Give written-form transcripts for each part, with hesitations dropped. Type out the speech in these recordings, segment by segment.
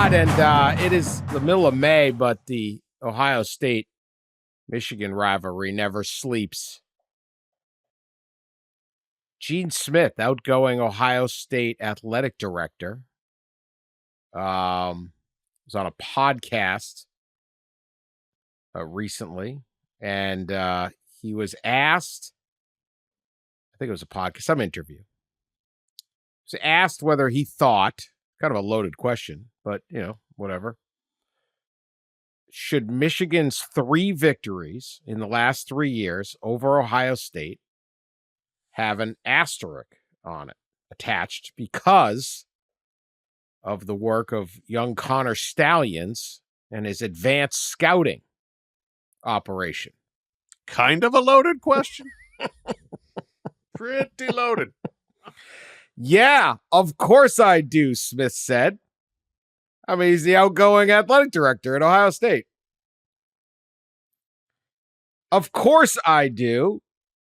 Todd, and it is the middle of May, but the Ohio State-Michigan rivalry never sleeps. Gene Smith, outgoing Ohio State athletic director, was on a podcast recently, and he was asked, I think it was a podcast, some interview. He was asked whether he thought, kind of a loaded question, but, whatever. Should Michigan's 3 victories in the last 3 years over Ohio State have an asterisk on it attached because of the work of young Connor Stalions and his advanced scouting operation? Kind of a loaded question. Pretty loaded. Yeah, of course I do, Smith said. I mean, he's the outgoing athletic director at Ohio State. Of course I do.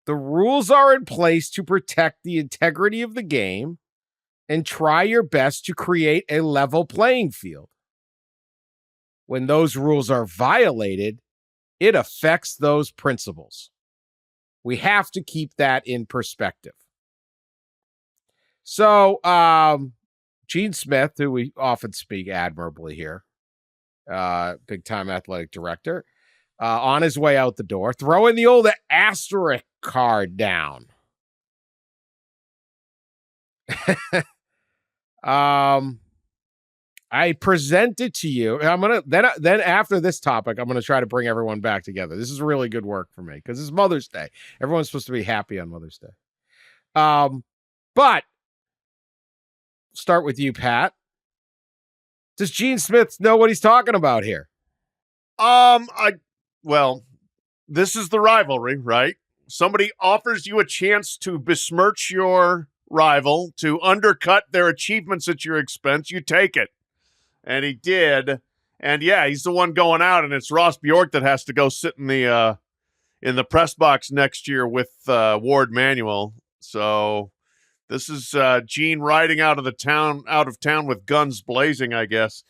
The rules are in place to protect the integrity of the game and try your best to create a level playing field. When those rules are violated, it affects those principles. We have to keep that in perspective. So, Gene Smith, who we often speak admirably here, big-time athletic director, on his way out the door, throwing the old asterisk card down. I present it to you. I'm gonna then after this topic, I'm gonna try to bring everyone back together. This is really good work for me because it's Mother's Day. Everyone's supposed to be happy on Mother's Day. But start with you, Pat. Does Gene Smith know what he's talking about here? Well, this is the rivalry, right? Somebody offers you a chance to besmirch your rival, to undercut their achievements at your expense. You take it. And he did. And yeah, he's the one going out, and it's Ross Bjork that has to go sit in the press box next year with Ward Manuel. So this is Gene riding out of town with guns blazing, I guess.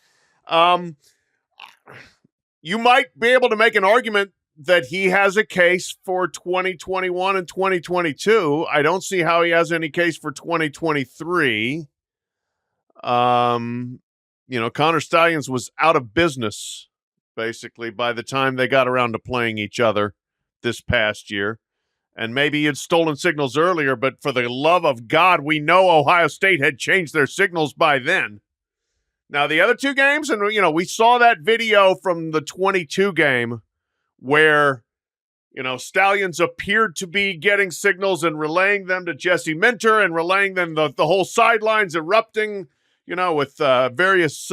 You might be able to make an argument that he has a case for 2021 and 2022. I don't see how he has any case for 2023. Connor Stalions was out of business, basically, by the time they got around to playing each other this past year. And maybe he had stolen signals earlier, but for the love of God, we know Ohio State had changed their signals by then. Now, the other 2 games, and, we saw that video from the 22 game where, Stalions appeared to be getting signals and relaying them to Jesse Minter and relaying them the whole sidelines erupting, with various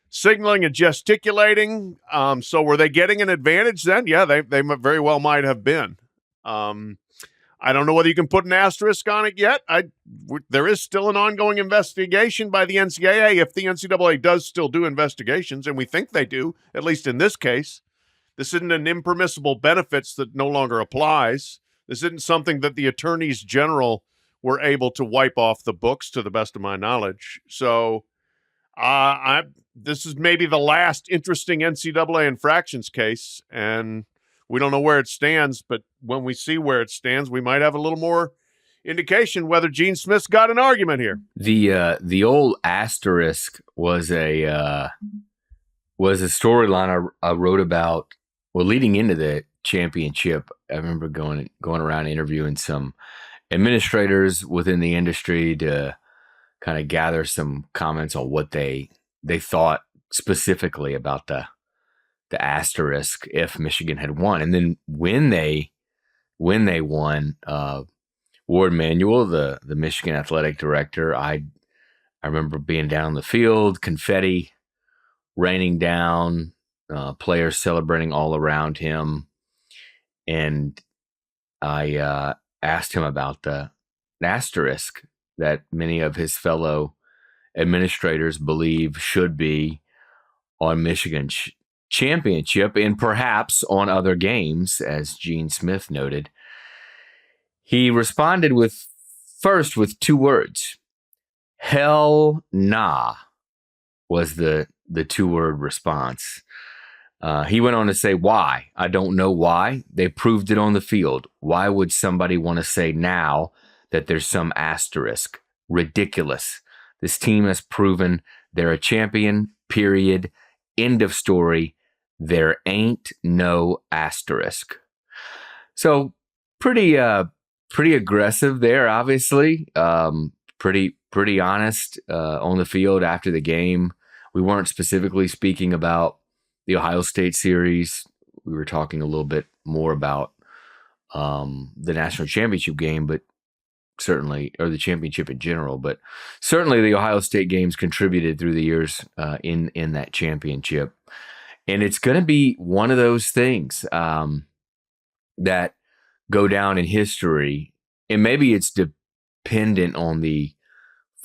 signaling and gesticulating. So were they getting an advantage then? Yeah, they very well might have been. I don't know whether you can put an asterisk on it yet. There is still an ongoing investigation by the NCAA, if the NCAA does still do investigations, and we think they do, at least in this case. This isn't an impermissible benefits that no longer applies. This isn't something that the attorneys general were able to wipe off the books, to the best of my knowledge. So this is maybe the last interesting NCAA infractions case, and we don't know where it stands, but when we see where it stands, we might have a little more indication whether Gene Smith's got an argument here. The old asterisk was a storyline I wrote about. Well, leading into the championship, I remember going around interviewing some administrators within the industry to kind of gather some comments on what they thought specifically about the asterisk if Michigan had won. And then when they won, Ward Manuel, the Michigan athletic director, I remember being down the field, confetti raining down, players celebrating all around him. And I asked him about the asterisk that many of his fellow administrators believe should be on Michigan's championship and perhaps on other games, as Gene Smith noted. He responded with 2 words. Hell nah was the the 2-word response. He went on to say, why? I don't know why. They proved it on the field. Why would somebody want to say now that there's some asterisk? Ridiculous. This team has proven they're a champion, period. End of story. There ain't no asterisk. So pretty aggressive there, obviously. Pretty honest on the field after the game. We weren't specifically speaking about the Ohio State series. We were talking a little bit more about the national championship game, but certainly, or the championship in general, but certainly the Ohio State games contributed through the years in that championship. And it's going to be one of those things that go down in history. And maybe it's dependent on the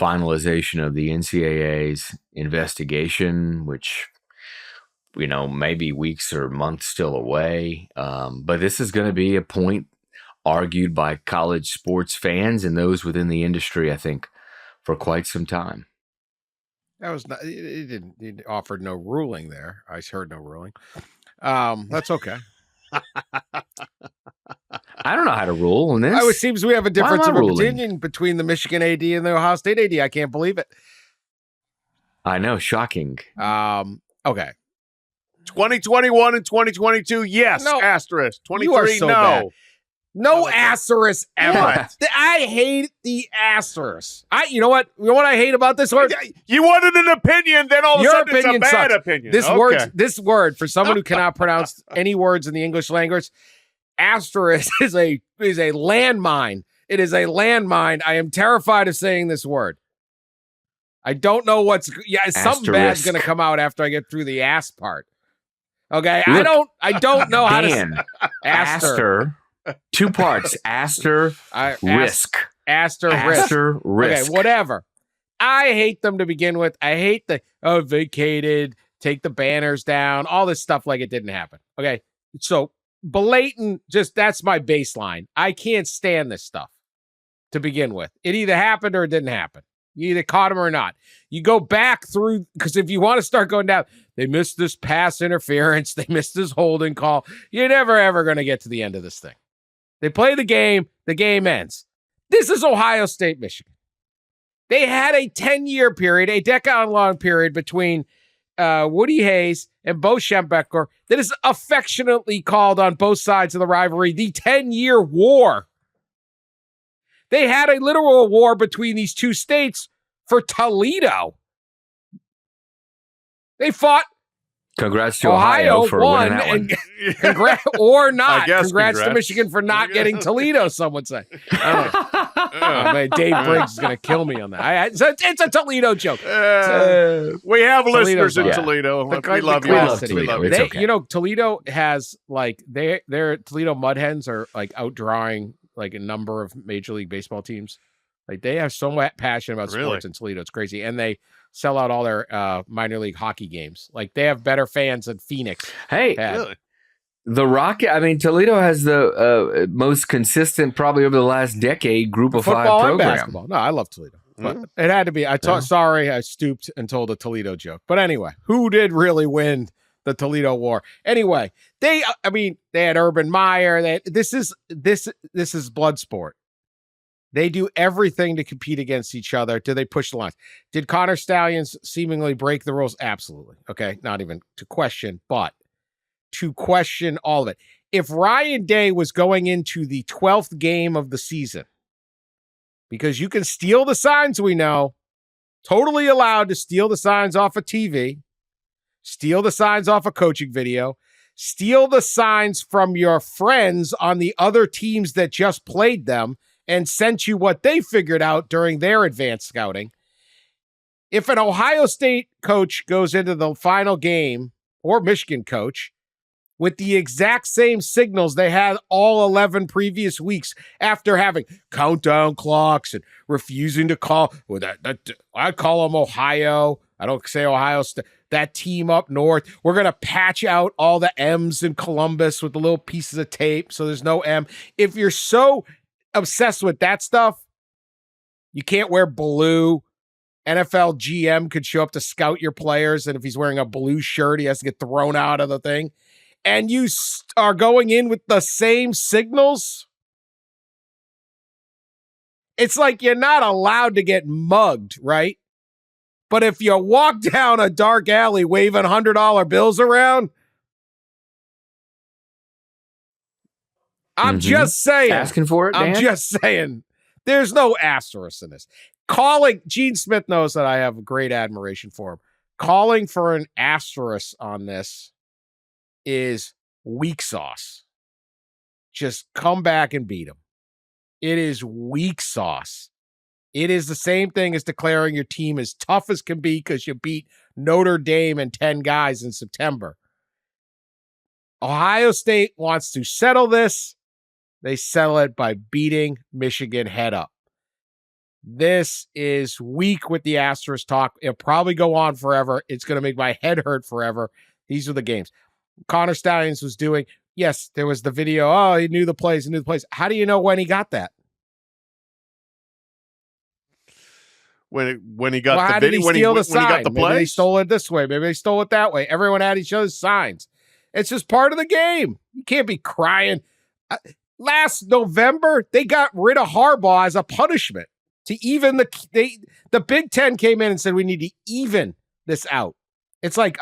finalization of the NCAA's investigation, which, maybe weeks or months still away. But this is going to be a point argued by college sports fans and those within the industry, I think, for quite some time. That was not. It offered no ruling there. I heard no ruling. That's okay. I don't know how to rule on this. It seems we have a difference of opinion between the Michigan AD and the Ohio State AD. I can't believe it. I know, shocking. Okay. 2021 and 2022, yes. No. Asterisk. 23, so no. Bad. No asterisk ever. I hate the asterisk. You know what? You know what I hate about this word? You wanted an opinion, then all of a sudden it's a bad opinion. This word, for someone who cannot pronounce any words in the English language, asterisk is a landmine. It is a landmine. I am terrified of saying this word. I don't know something bad's going to come out after I get through the ass part. Okay, look, I don't know how to Aster. 2 parts. Risk. Risk. Okay, whatever. I hate them to begin with. I hate the vacated, take the banners down, all this stuff like it didn't happen. Okay, so blatant, that's my baseline. I can't stand this stuff to begin with. It either happened or it didn't happen. You either caught them or not. You go back through, because if you want to start going down, they missed this pass interference, they missed this holding call. You're never, ever going to get to the end of this thing. They play the game ends. This is Ohio State, Michigan. They had a 10-year period, a decade-long period between Woody Hayes and Bo Schembechler that is affectionately called on both sides of the rivalry the 10-year war. They had a literal war between these two states for Toledo. They fought. Congrats to Ohio for winning that one. Congrats or not. Congrats to Michigan for not getting Toledo, some would say. Man, Dave Briggs is going to kill me on that. It's a Toledo joke. We have listeners in Toledo. We love you. We love it. Okay. Toledo has their Toledo Mud Hens are outdrawing a number of Major League Baseball teams. They have so much passion about sports in Toledo. It's crazy. And they sell out all their minor league hockey games. They have better fans than Phoenix. Hey, the Rocket, Toledo has the most consistent, probably over the last decade, group of football 5 program. And basketball. No, I love Toledo. But it had to be. Sorry, I stooped and told a Toledo joke. But anyway, who did really win the Toledo War? Anyway, they had Urban Meyer. This is blood sport. They do everything to compete against each other. Do they push the lines? Did Connor Stallions seemingly break the rules? Absolutely. Okay, not even to question, but to question all of it. If Ryan Day was going into the 12th game of the season, because you can steal the signs, we know, totally allowed to steal the signs off of TV, steal the signs off a coaching video, steal the signs from your friends on the other teams that just played them, and sent you what they figured out during their advanced scouting. If an Ohio State coach goes into the final game, or Michigan coach, with the exact same signals they had all 11 previous weeks after having countdown clocks and refusing to call, I call them Ohio. I don't say Ohio State. That team up north, we're going to patch out all the M's in Columbus with the little pieces of tape so there's no M. If you're so obsessed with that stuff, you can't wear blue NFL GM could show up to scout your players, and if he's wearing a blue shirt, he has to get thrown out of the thing. And you are going in with the same signals. It's like you're not allowed to get mugged, right? But if you walk down a dark alley waving $100 bills around, I'm just saying. Asking for it, Dan? I'm just saying. There's no asterisk in this. Gene Smith knows that I have a great admiration for him. Calling for an asterisk on this is weak sauce. Just come back and beat him. It is weak sauce. It is the same thing as declaring your team as tough as can be because you beat Notre Dame and 10 guys in September. Ohio State wants to settle this. They settle it by beating Michigan head up. This is weak with the asterisk talk. It'll probably go on forever. It's going to make my head hurt forever. These are the games. Connor Stallions was doing, yes, there was the video. Oh, he knew the plays. How do you know when he got that? When he got how the did he video, steal the when sign? he got the Maybe they plays? stole it this way. Maybe they stole it that way. Everyone had each other's signs. It's just part of the game. You can't be crying. Last November, they got rid of Harbaugh as a punishment to even the Big Ten came in and said we need to even this out. It's like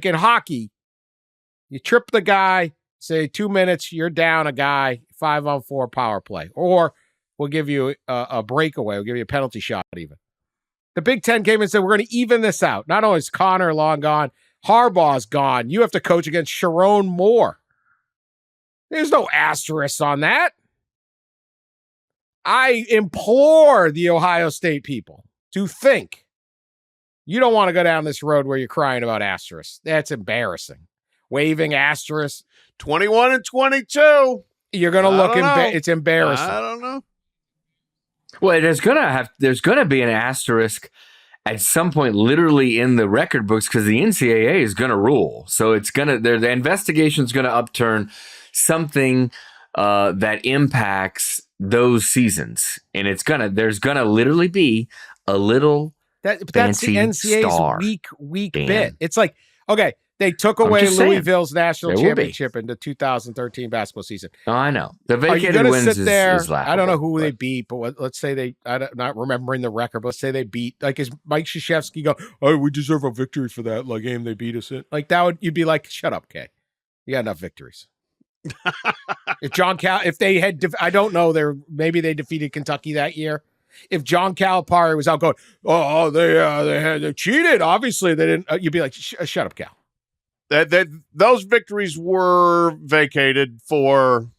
in hockey, you trip the guy, say 2 minutes, you're down a guy, 5-on-4 power play, or we'll give you a breakaway. We'll give you a penalty shot even. The Big Ten came and said, we're going to even this out. Not only is Connor long gone, Harbaugh's gone. You have to coach against Sharon Moore. There's no asterisk on that. I implore the Ohio State people to think. You don't want to go down this road where you're crying about asterisks. That's embarrassing. Waving asterisks. 21 and 22. You're going to look, it's embarrassing. I don't know. Well, there's gonna be an asterisk at some point, literally in the record books, because the NCAA is gonna rule. So the investigation's gonna upturn something that impacts those seasons, and there's gonna literally be a little that's fancy the NCAA's star, weak Dan. bit. It's like, okay, they took away Louisville's national There will be. championship in the 2013 basketball season. Oh, I know. The Are you vacated going to wins sit there? is laughable, I don't know who they beat, but let's say I'm not remembering the record, but let's say they beat, like, is Mike Krzyzewski go, oh, we deserve a victory for that game they beat us in? Like, you'd be like, shut up, Kay. You got enough victories. If they had, I don't know, maybe they defeated Kentucky that year. If John Calipari was out going, oh, they cheated. Obviously, they didn't. You'd be like, shut up, Cal. Those victories were vacated for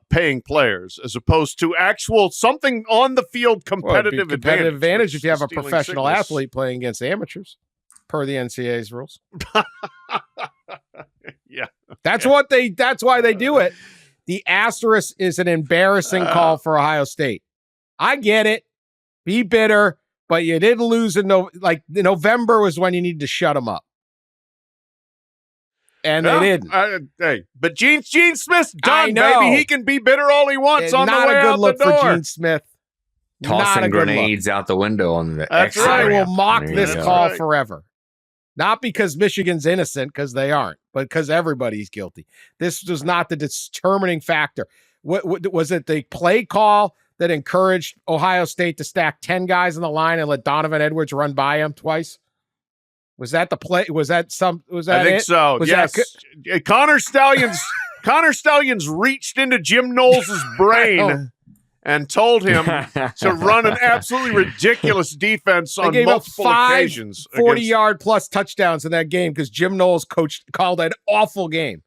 paying players as opposed to actual something on the field competitive advantage if you have a professional signals. athlete playing against amateurs, per the NCAA's rules. Yeah, that's why they do it. The asterisk is an embarrassing call for Ohio State. I get it. Be bitter, but you didn't lose November was when you needed to shut them up. And they didn't. But Gene Smith's done, know. baby. He can be bitter all he wants on the way out the door. Not a good look for Gene Smith. Tossing grenades out the window on the exit I ramp. will mock this call right. forever. Not because Michigan's innocent, because they aren't, but because everybody's guilty. This was not the determining factor. What was it? The play call that encouraged Ohio State to stack 10 guys on the line and let Donovan Edwards run by him twice? Was that the play? Was that I think it? so. Was yes. Connor Stallions reached into Jim Knowles' brain and told him to run an absolutely ridiculous defense on multiple occasions. 40-yard plus touchdowns in that game because Jim Knowles called an awful game.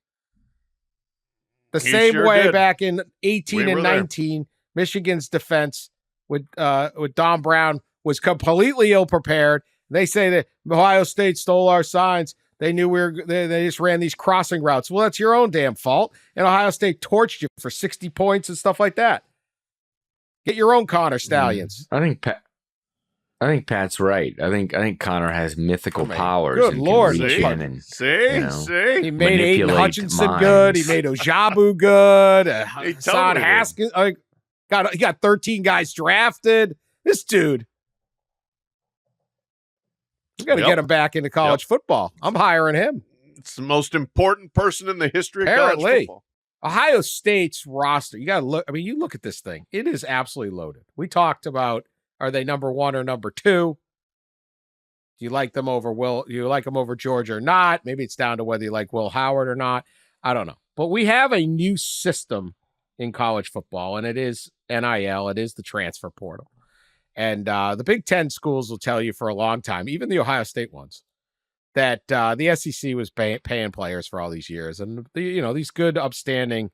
The same way did. Back in 18 and 19, Michigan's defense with Don Brown was completely ill-prepared. They say that Ohio State stole our signs. They knew they just ran these crossing routes. Well, that's your own damn fault. And Ohio State torched you for 60 points and stuff like that. Get your own Connor Stallions. I think Pat's right. I think Connor has mythical powers. Good Lord. See? He made Aiden Hutchinson good. He made Ojabu good. Hassan Haskins. He got 13 guys drafted. This dude. We got to get him back into college football. I'm hiring him. It's the most important person in the history of college football. Ohio State's roster, you got to look. I mean, you look at this thing. It is absolutely loaded. We talked about, are they number 1 or number 2? Do you like them over you like them over Georgia or not? Maybe it's down to whether you like Will Howard or not. I don't know. But we have a new system in college football, and it is NIL. It is the transfer portal. And the Big Ten schools will tell you for a long time, even the Ohio State ones, that the SEC was paying players for all these years. And, these good, upstanding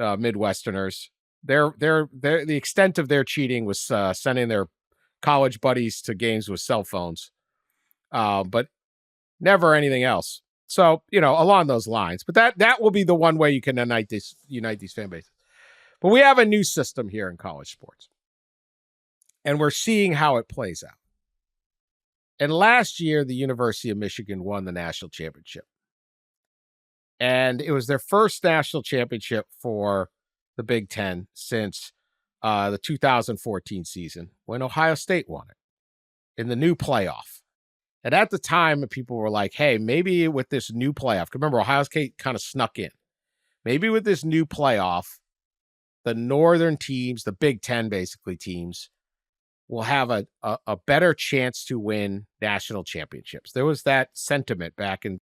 Midwesterners, the extent of their cheating was sending their college buddies to games with cell phones, but never anything else. So, along those lines. But that will be the one way you can unite these fan bases. But we have a new system here in college sports. And we're seeing how it plays out. And last year, the University of Michigan won the national championship. And it was their first national championship for the Big Ten since the 2014 season when Ohio State won it in the new playoff. And at the time, people were like, hey, maybe with this new playoff, remember, Ohio State kind of snuck in. Maybe with this new playoff, the northern teams, the Big Ten basically teams, will have a better chance to win national championships. There was that sentiment back in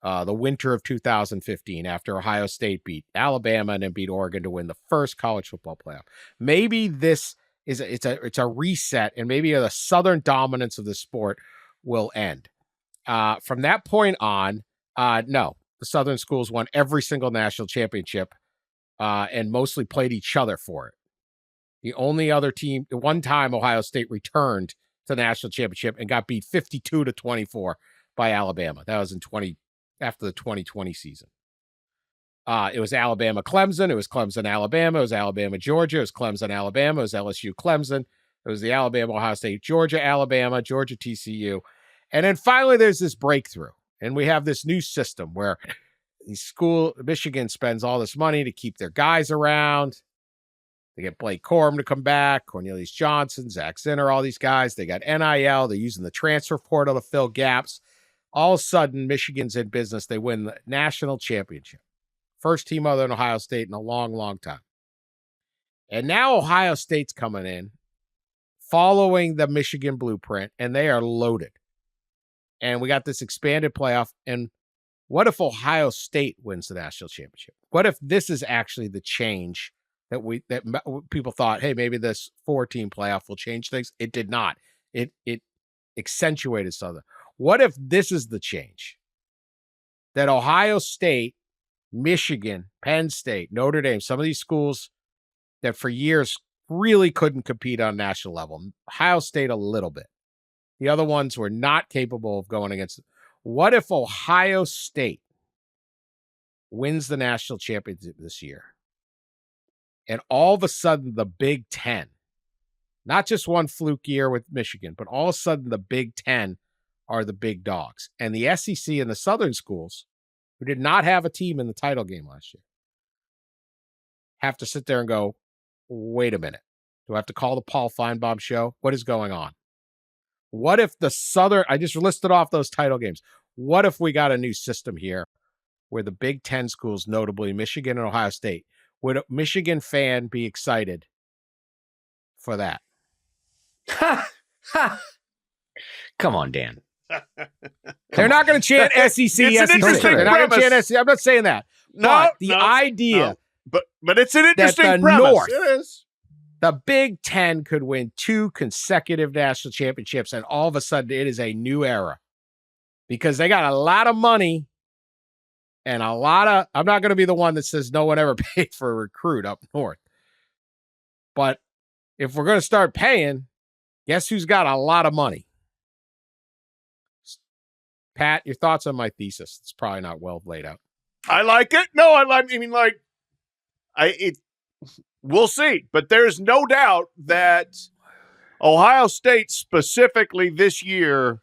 the winter of 2015 after Ohio State beat Alabama and then beat Oregon to win the first college football playoff. Maybe this is it's a reset, and maybe the Southern dominance of the sport will end. From that point on, no, the Southern schools won every single national championship and mostly played each other for it. The only other team, the one time Ohio State returned to the national championship and got beat 52-24 by Alabama. That was after the 2020 season. It was Alabama-Clemson. It was Clemson-Alabama. It was Alabama-Georgia. It was Clemson-Alabama. It was LSU-Clemson. It was the Alabama-Ohio State, Georgia-Alabama, Georgia-TCU. And then finally there's this breakthrough. And we have this new system where Michigan spends all this money to keep their guys around. They get Blake Corum to come back, Cornelius Johnson, Zach Zinner, all these guys. They got NIL. They're using the transfer portal to fill gaps. All of a sudden, Michigan's in business. They win the national championship. First team other than Ohio State in a long, long time. And now Ohio State's coming in, following the Michigan blueprint, and they are loaded. And we got this expanded playoff. And what if Ohio State wins the national championship? What if this is actually the change that people thought, hey, maybe this 4-team playoff will change things? It did not. It accentuated something. What if this is the change? That Ohio State, Michigan, Penn State, Notre Dame, some of these schools that for years really couldn't compete on national level. Ohio State a little bit. The other ones were not capable of going against it. What if Ohio State wins the national championship this year? And all of a sudden, the Big Ten, not just one fluke year with Michigan, but all of a sudden, the Big Ten are the big dogs. And the SEC and the Southern schools, who did not have a team in the title game last year, have to sit there and go, wait a minute. Do I have to call the Paul Feinbaum show? What is going on? What if the Southern, I just listed off those title games. What if we got a new system here where the Big Ten schools, notably Michigan and Ohio State, would a Michigan fan be excited for that? Come on, Dan. They're not going to chant SEC, SEC. They're not going to chant SEC. I'm not saying that. But the idea. But it's an interesting that the premise. North, It is. The Big Ten could win 2 consecutive national championships, and all of a sudden it is a new era because they got a lot of money. And I'm not going to be the one that says no one ever paid for a recruit up north. But if we're going to start paying, guess who's got a lot of money? Pat, your thoughts on my thesis? It's probably not well laid out. I like it. No, we'll see. But there's no doubt that Ohio State specifically this year,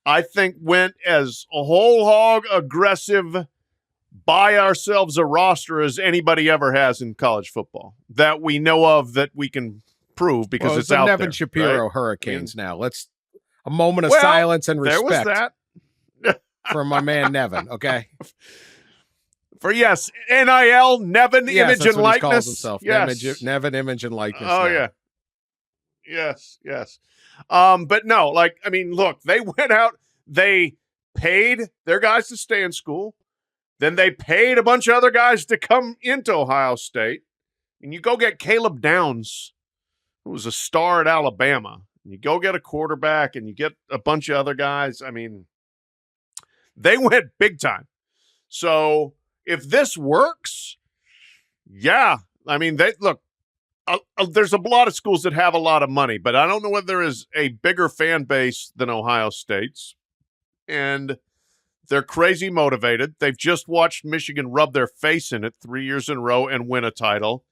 I think, went as a whole hog aggressive, buy ourselves a roster as anybody ever has in college football that we know of that we can prove because Well, it's the out Nevin there. Shapiro right? Hurricanes now. Let's a moment of Well, silence and there was respect that. for my man Nevin, okay? For yes, NIL, Nevin Yes, image that's and what he calls likeness. himself. Yes. Nevin image and likeness. Oh now. yeah. Yes. But no, like, I mean, look, they went out, they paid their guys to stay in school. Then they paid a bunch of other guys to come into Ohio State. And you go get Caleb Downs, who was a star at Alabama. And you go get a quarterback and you get a bunch of other guys. I mean, they went big time. So if this works, yeah. I mean, there's a lot of schools that have a lot of money, but I don't know whether there is a bigger fan base than Ohio State's. And they're crazy motivated. They've just watched Michigan rub their face in it 3 years in a row and win a title.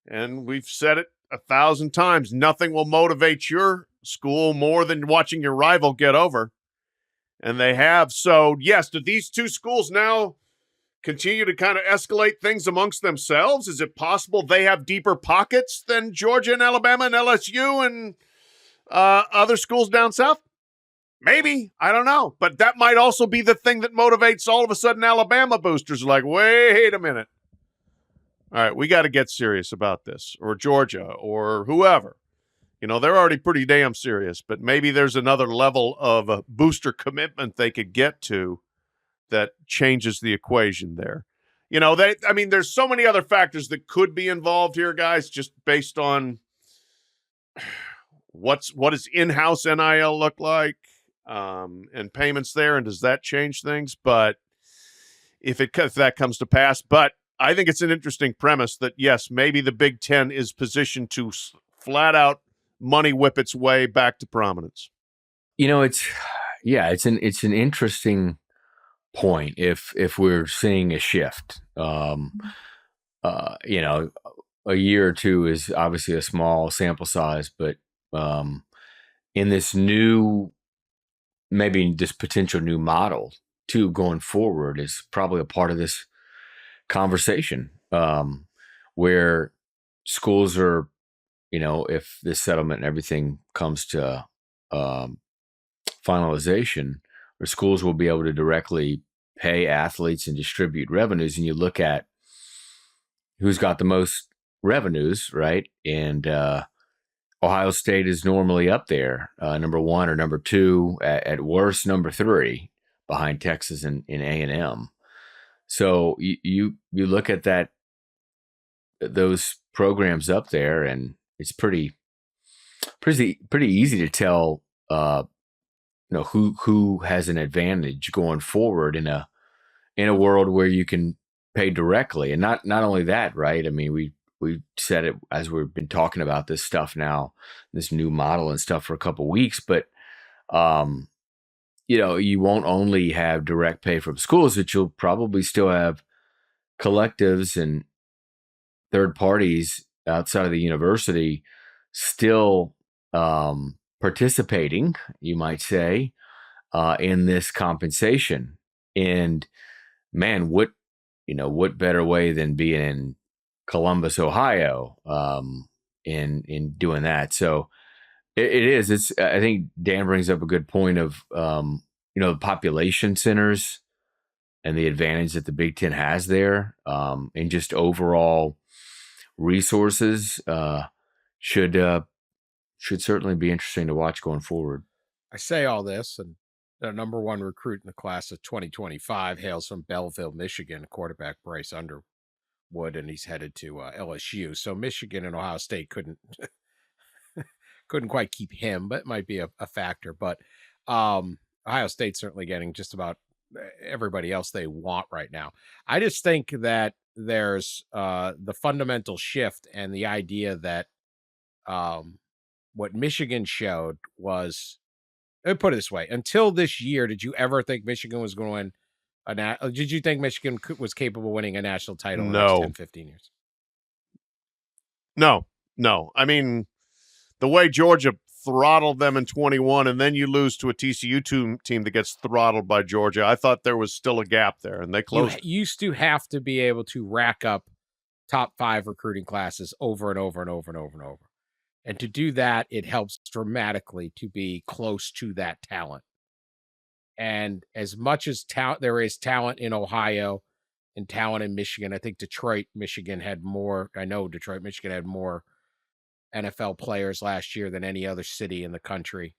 And we've said it 1,000 times. Nothing will motivate your school more than watching your rival get over. And they have. So, yes, do these two schools now continue to kind of escalate things amongst themselves? Is it possible they have deeper pockets than Georgia and Alabama and LSU and other schools down south? Maybe. I don't know. But that might also be the thing that motivates all of a sudden Alabama boosters like, wait a minute. All right, we got to get serious about this. Or Georgia or whoever. You know, they're already pretty damn serious. But maybe there's another level of a booster commitment they could get to that changes the equation there. You know, there's so many other factors that could be involved here, guys, just based on what does in-house NIL look like? And payments there, and does that change things? But if that comes to pass, but I think it's an interesting premise that yes, maybe the Big Ten is positioned to flat out money whip its way back to prominence. You know, it's an interesting point if we're seeing a shift. You know, a year or two is obviously a small sample size, but in this new. Maybe this potential new model too going forward is probably a part of this conversation where schools are, you know, if this settlement and everything comes to finalization, where schools will be able to directly pay athletes and distribute revenues. And you look at who's got the most revenues, right? And Ohio State is normally up there, number one or number two, at worst number three, behind Texas and A&M. So you look at those programs up there, and it's pretty easy to tell, you know, who has an advantage going forward in a world where you can pay directly, and not only that, right? I mean, we said it as we've been talking about this stuff now, this new model and stuff for a couple of weeks, but you know, you won't only have direct pay from schools, but you'll probably still have collectives and third parties outside of the university still participating, you might say, in this compensation. And man, what better way than being in Columbus, Ohio, in doing that. So it is. It's. I think Dan brings up a good point of, you know, the population centers and the advantage that the Big Ten has there, and just overall resources should certainly be interesting to watch going forward. I say all this, and the number one recruit in the class of 2025 hails from Belleville, Michigan, quarterback Bryce Underwood, and he's headed to LSU. So Michigan and Ohio State couldn't quite keep him, but it might be a factor. But Ohio State's certainly getting just about everybody else they want right now. I just think that there's the fundamental shift and the idea that what Michigan showed was, let me put it this way, until this year, did you ever think Michigan was going to win did you think Michigan was capable of winning a national title in the next 10, 15 years? No. I mean, the way Georgia throttled them in 21, and then you lose to a TCU team that gets throttled by Georgia, I thought there was still a gap there, and they closed. You used to have to be able to rack up top 5 recruiting classes over and over and over and over and over. And to do that, it helps dramatically to be close to that talent. And as much as there is talent in Ohio and talent in Michigan, I think Detroit, Michigan had more. I know Detroit, Michigan had more NFL players last year than any other city in the country.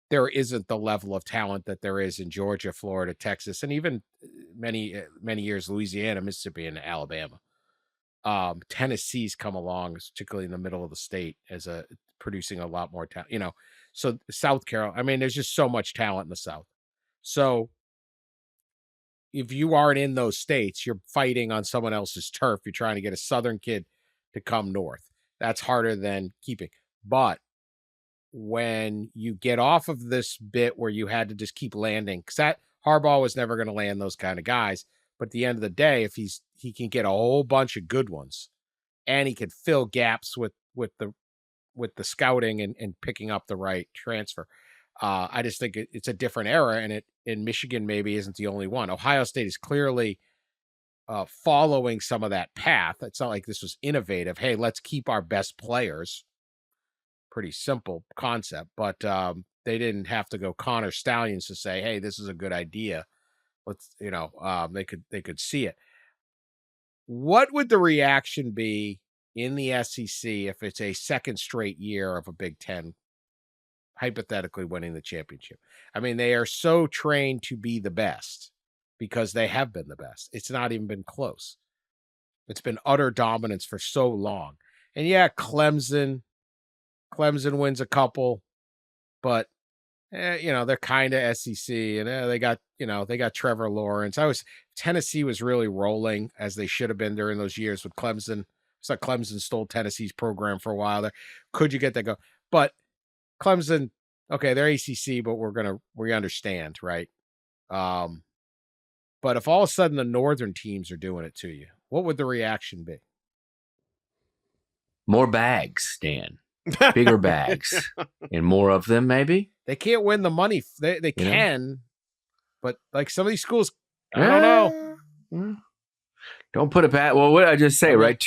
There isn't the level of talent that there is in Georgia, Florida, Texas, and even many years Louisiana, Mississippi, and Alabama. Tennessee's come along, particularly in the middle of the state, as producing a lot more talent. So South Carolina. I mean, there's just so much talent in the South. So if you aren't in those states, you're fighting on someone else's turf. You're trying to get a Southern kid to come north. That's harder than keeping. But when you get off of this bit where you had to just keep landing, because Harbaugh was never going to land those kind of guys. But at the end of the day, if he can get a whole bunch of good ones, and he can fill gaps with the scouting and picking up the right transfer. I just think it's a different era, and in Michigan maybe isn't the only one. Ohio State is clearly following some of that path. It's not like this was innovative. Hey, let's keep our best players. Pretty simple concept, but they didn't have to go Connor Stallions to say, hey, this is a good idea. Let's, they could see it. What would the reaction be in the SEC if it's a second straight year of a Big Ten hypothetically winning the championship? I mean, they are so trained to be the best because they have been the best. It's not even been close. It's been utter dominance for so long. And yeah, Clemson wins a couple, but they're kind of SEC, and they got Trevor Lawrence. Tennessee was really rolling as they should have been during those years with Clemson. It's like Clemson stole Tennessee's program for a while there. Could you get that go? But Clemson, okay, they're ACC, but we understand, right? But if all of a sudden the northern teams are doing it to you, what would the reaction be? More bags, Dan. Bigger bags and more of them, maybe. They can't win the money. They can, but like some of these schools, I don't know. Don't put it back. Well, what did I just say, right?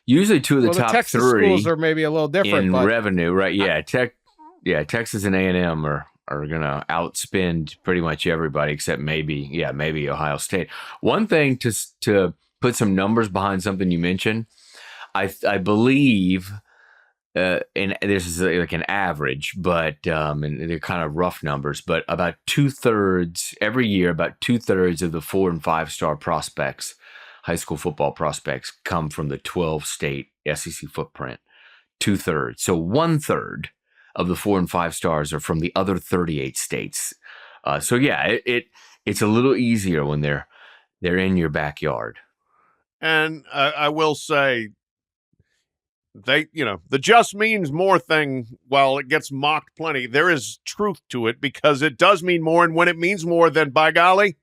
Usually two of the top Texas three schools are maybe a little different in revenue, right? Yeah, Texas and A&M are gonna outspend pretty much everybody except maybe Ohio State. One thing to put some numbers behind something you mentioned, I believe. And this is like an average, but and they're kind of rough numbers, but about 2/3 every year, about 2/3 of the 4 and 5 star prospects, high school football prospects, come from the 12-state SEC footprint. 2/3. So 1/3 of the 4 and 5 stars are from the other 38 states. So yeah, it's a little easier when they're in your backyard. And I will say, the just means more thing, while it gets mocked plenty, there is truth to it because it does mean more. And when it means more, then by golly,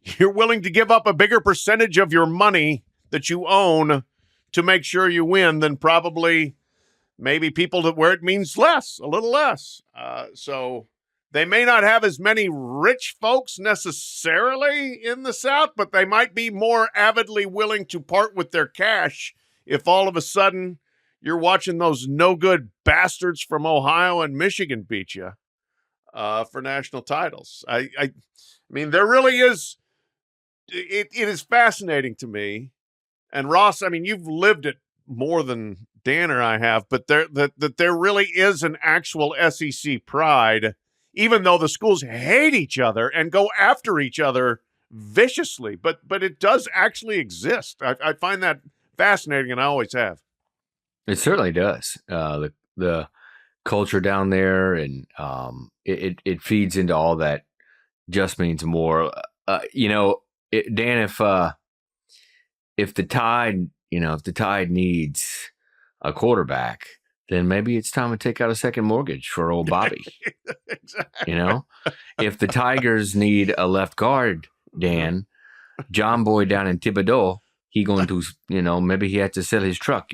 you're willing to give up a bigger percentage of your money that you own to make sure you win than probably maybe people where it means less, a little less. So they may not have as many rich folks necessarily in the South, but they might be more avidly willing to part with their cash if all of a sudden you're watching those no-good bastards from Ohio and Michigan beat you for national titles. I mean, there really is. It is fascinating to me. And Ross, I mean, you've lived it more than Dan or I have, but there really is an actual SEC pride, even though the schools hate each other and go after each other viciously. But it does actually exist. I find that fascinating, and I always have. It certainly does. The culture down there, and it feeds into all that. Just means more. Dan, if the Tide needs a quarterback, then maybe it's time to take out a second mortgage for old Bobby. Exactly. If the Tigers need a left guard, Dan, John Boy down in Thibodeau, he going to, maybe he had to sell his truck,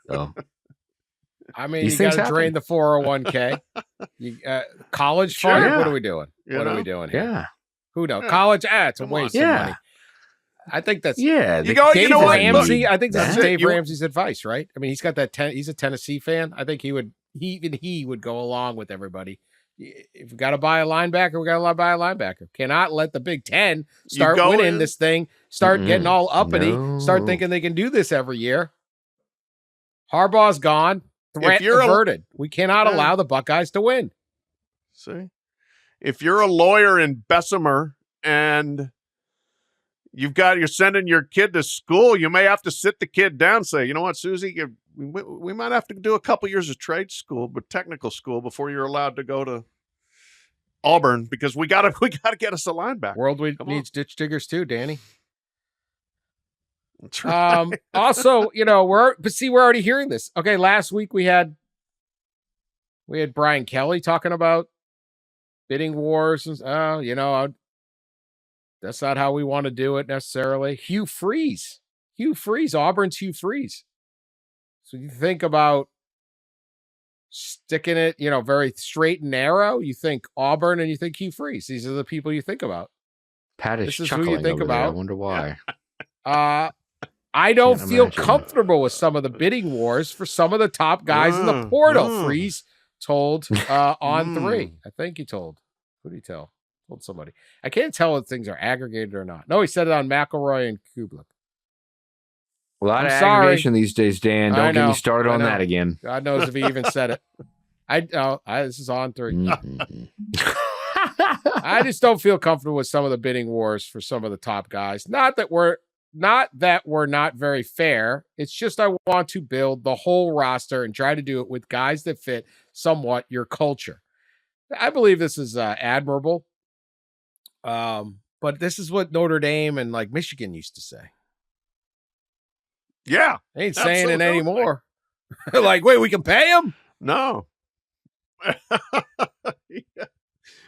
So, I mean, you got to drain the 401k. College fund? Yeah. What are we doing? What are we doing here? Yeah. Who knows? College? It's a waste of money. I think that's Yeah, You go, Dave you know what? Ramsey. I think that's That's it. Dave You- Ramsey's advice, right? I mean, he's got that. He's a Tennessee fan. I think he would go along with everybody. If we got to buy a linebacker, we got to buy a linebacker. Cannot let the Big Ten start go winning in- this thing, start getting all uppity, start No. thinking they can do this every year. Harbaugh's gone. Threat you're a- averted. We cannot Yeah. allow the Buckeyes to win. See, if you're a lawyer in Bessemer and you're sending your kid to school, you may have to sit the kid down and say, you know what, Susie, we might have to do a couple years of trade school, but technical school before you're allowed to go to Auburn, because we gotta get us a linebacker. World Come on. needs ditch diggers too, Danny. That's right. Also, we're already hearing this. Okay, last week we had Brian Kelly talking about bidding wars and that's not how we want to do it necessarily. Hugh Freeze, Auburn's Hugh Freeze. So you think about sticking it, very straight and narrow. You think Auburn and you think Hugh Freeze. These are the people you think about. Pat is This is who you chuckling think over there. I about. wonder why. I don't Can't feel imagine. comfortable with some of the bidding wars for some of the top guys in the portal. Freeze told on 3. I think he told. Who did he tell? Told somebody. I can't tell if things are aggregated or not. No, he said it on McElroy and Kublik. A lot I'm of sorry. aggravation these days, Dan. I Don't get know, me started I on know. that again. God knows if he even said it. This is on 3. Mhm. I just don't feel comfortable with some of the bidding wars for some of the top guys. Not that we're not very fair. It's just I want to build the whole roster and try to do it with guys that fit somewhat your culture. I believe this is admirable. But this is what Notre Dame and like Michigan used to say. Yeah. They ain't saying it Absolutely. anymore. Like, wait, we can pay him? No.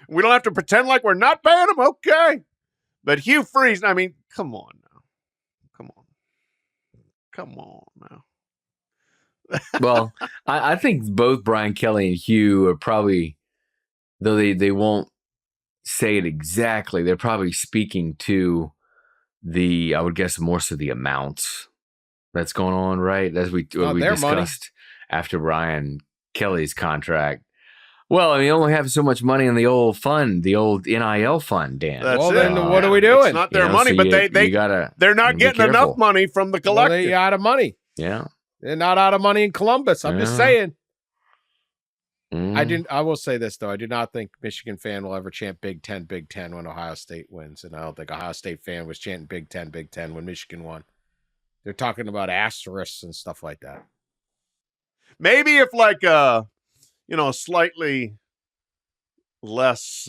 We don't have to pretend like we're not paying him. Okay. But Hugh Freeze, I mean, come on now. Come on now. Well, I think both Brian Kelly and Hugh are probably, though they won't say it exactly, they're probably speaking to I would guess more so the amounts that's going on, right? As we their money. discussed after Brian Kelly's contract. Well, I mean, you only have so much money in the old fund, the old NIL fund, Dan. That's Well, it. then what are we doing? It's not their You know, money, so but you they gotta, they're not be getting enough careful. money from the Well, collective. they out of money. Yeah. They're not out of money in Columbus. I'm just Yeah. saying. Mm. I will say this though. I do not think Michigan fan will ever chant Big Ten when Ohio State wins. And I don't think Ohio State fan was chanting Big Ten when Michigan won. They're talking about asterisks and stuff like that. Maybe if like a slightly less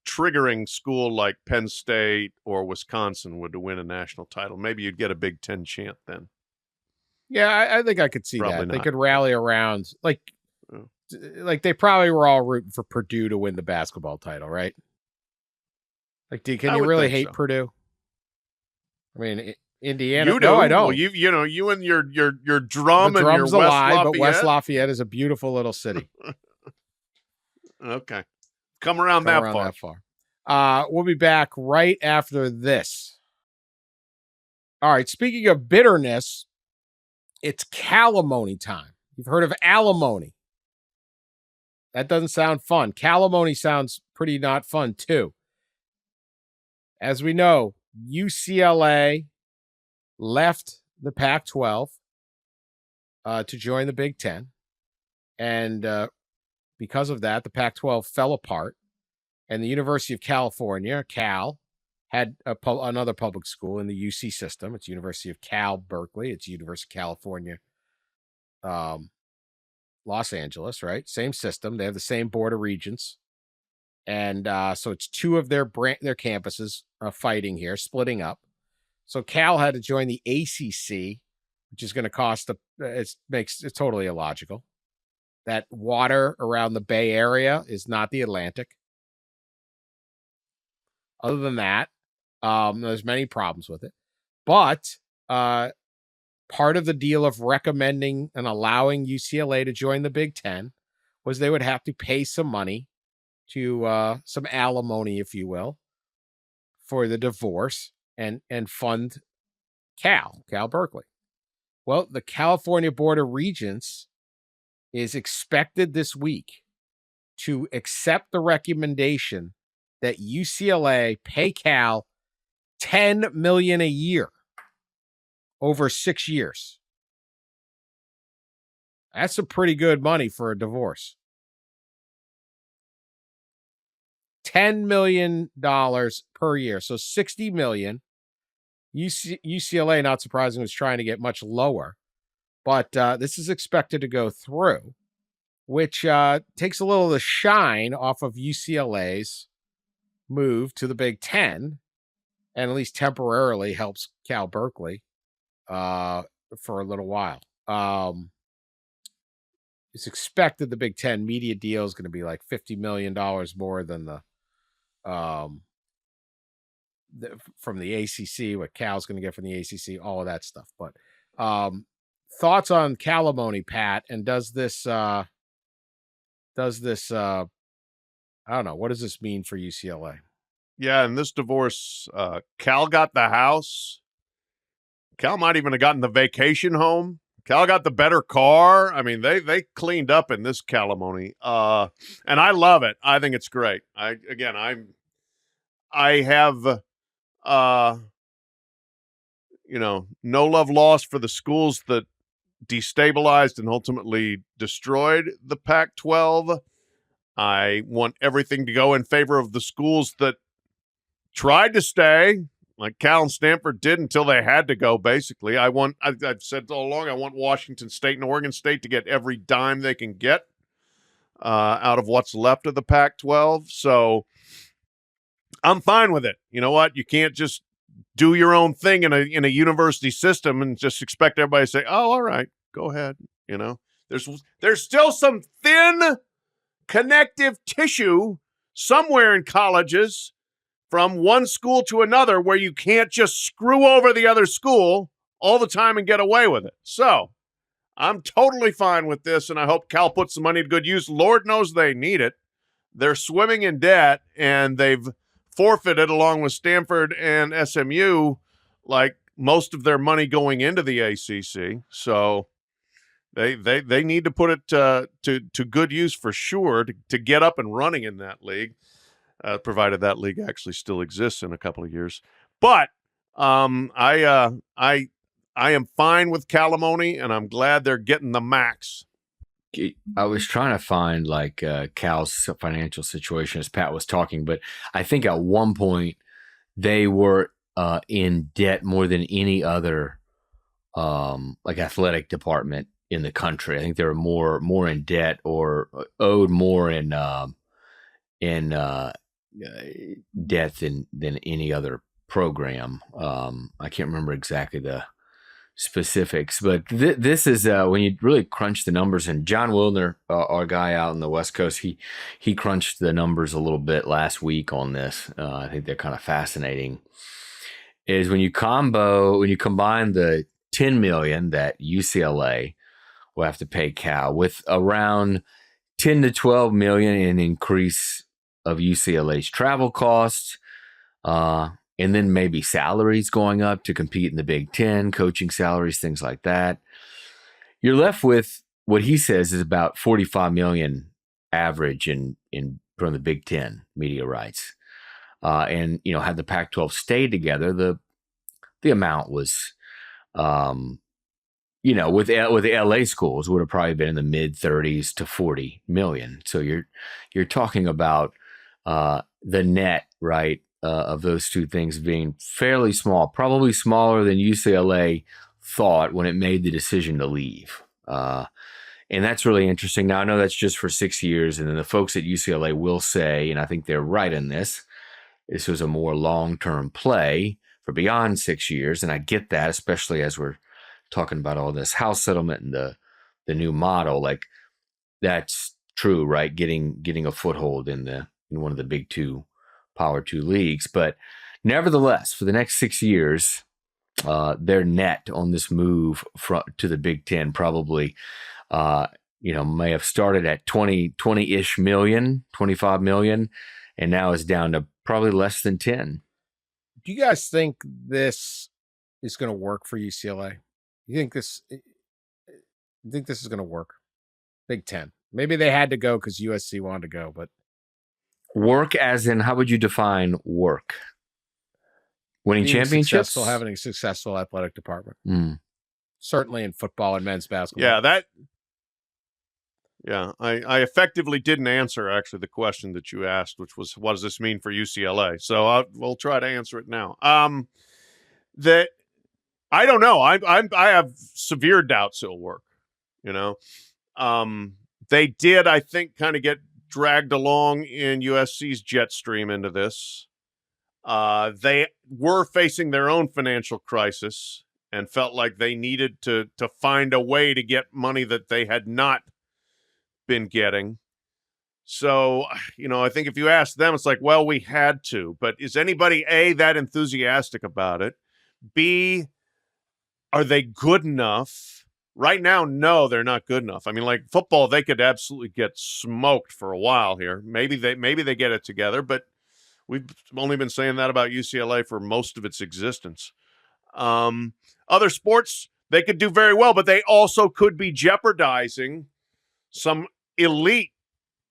triggering school like Penn State or Wisconsin would win a national title, maybe you'd get a Big Ten chant then. Yeah, I think I could see Probably that. They not. could rally around like they probably were all rooting for Purdue to win the basketball title, right? Like, can I you would really think hate so. Purdue? I mean, Indiana. You do. No, I don't. Well, you and your drum the and your drum's West alive, Lafayette. but West Lafayette is a beautiful little city. Okay. Come around Come that around far. that far. We'll be back right after this. All right. Speaking of bitterness, it's Cal-imony time. You've heard of alimony. That doesn't sound fun. Cal-imony sounds pretty not fun too. As we know, UCLA left the Pac-12 to join the Big Ten. And because of that, the Pac-12 fell apart. And the University of California, Cal, had another public school in the UC system. It's University of Cal, Berkeley. It's University of California, Los Angeles, right? Same system. They have the same board of regents. And so it's two of their campuses fighting here, splitting up. So Cal had to join the ACC, which is going to cost it's totally illogical. That water around the Bay Area is not the Atlantic. Other than that, there's many problems with it. But part of the deal of recommending and allowing UCLA to join the Big Ten was they would have to pay some money to some alimony, if you will, for the divorce. and fund Cal Berkeley. Well, the California Board of Regents is expected this week to accept the recommendation that UCLA pay Cal $10 million a year over 6 years. That's some pretty good money for a divorce. $10 million per year. So $60 million. UCLA, not surprisingly, was trying to get much lower. But this is expected to go through, which takes a little of the shine off of UCLA's move to the Big Ten, and at least temporarily helps Cal Berkeley for a little while. It's expected the Big Ten media deal is going to be like $50 million more than from the ACC, what Cal's going to get from the ACC, all of that stuff. But thoughts on Cal-imony, Pat? And does this I don't know, what does this mean for UCLA? Yeah, in this divorce, Cal got the house. Cal might even have gotten the vacation home. Cal got the better car. I mean, they cleaned up in this Cal-imony. And I love it. I think it's great. I have no love lost for the schools that destabilized and ultimately destroyed the Pac-12. I want everything to go in favor of the schools that tried to stay, like Cal and Stanford did until they had to go, basically. I've said all along, I want Washington State and Oregon State to get every dime they can get out of what's left of the Pac-12. So I'm fine with it. You know what? You can't just do your own thing in a university system and just expect everybody to say, "Oh, all right, go ahead." You know, there's still some thin connective tissue somewhere in colleges from one school to another where you can't just screw over the other school all the time and get away with it. So I'm totally fine with this, and I hope Cal puts the money to good use. Lord knows they need it. They're swimming in debt, and they've forfeited, along with Stanford and SMU, like most of their money going into the ACC. So they need to put it to good use for sure to get up and running in that league, provided that league actually still exists in a couple of years. But I am fine with Cal-imony, and I'm glad they're getting the max. I was trying to find like Cal's financial situation as Pat was talking, but I think at one point they were in debt more than any other like athletic department in the country. I think they were more in debt or owed more in debt than any other program. I can't remember exactly the specifics, but this is when you really crunch the numbers. And John Wilner, our guy out on the West Coast, he crunched the numbers a little bit last week on this. I think they're kind of fascinating. Is when you combine the $10 million that UCLA will have to pay Cal with around $10 to $12 million in increase of UCLA's travel costs. And then maybe salaries going up to compete in the Big Ten, coaching salaries, things like that. You're left with what he says is about $45 million average in from the Big Ten media rights. And had the Pac-12 stayed together, the amount was, with the LA schools would have probably been in the mid 30s to 40 million. So you're talking about the net, right? Of those two things being fairly small, probably smaller than UCLA thought when it made the decision to leave. And that's really interesting. Now, I know that's just for 6 years, and then the folks at UCLA will say, and I think they're right in this was a more long-term play for beyond 6 years. And I get that, especially as we're talking about all this house settlement and the new model. Like, that's true, right? Getting a foothold in one of the big two Power 2 leagues. But nevertheless, for the next 6 years, their net on this move to the Big Ten probably, may have started at 20-ish million, 25 million, and now is down to probably less than 10. Do you guys think this is going to work for UCLA? You think this is going to work? Big Ten. Maybe they had to go because USC wanted to go, but work as in, how would you define work? Winning championships? Having a successful athletic department. Certainly in football and men's basketball. I effectively didn't answer actually the question that you asked, which was, what does this mean for UCLA? So we'll try to answer it now. I don't know. I have severe doubts it'll work. They did, I think, kind of get dragged along in USC's jet stream into this. They were facing their own financial crisis and felt like they needed to find a way to get money that they had not been getting. So, I think if you ask them, it's like, well, we had to. But is anybody, A, that enthusiastic about it? B, are they good enough? Right now, no, they're not good enough. I mean, like football, they could absolutely get smoked for a while here. Maybe they get it together, but we've only been saying that about UCLA for most of its existence. Other sports, they could do very well, but they also could be jeopardizing some elite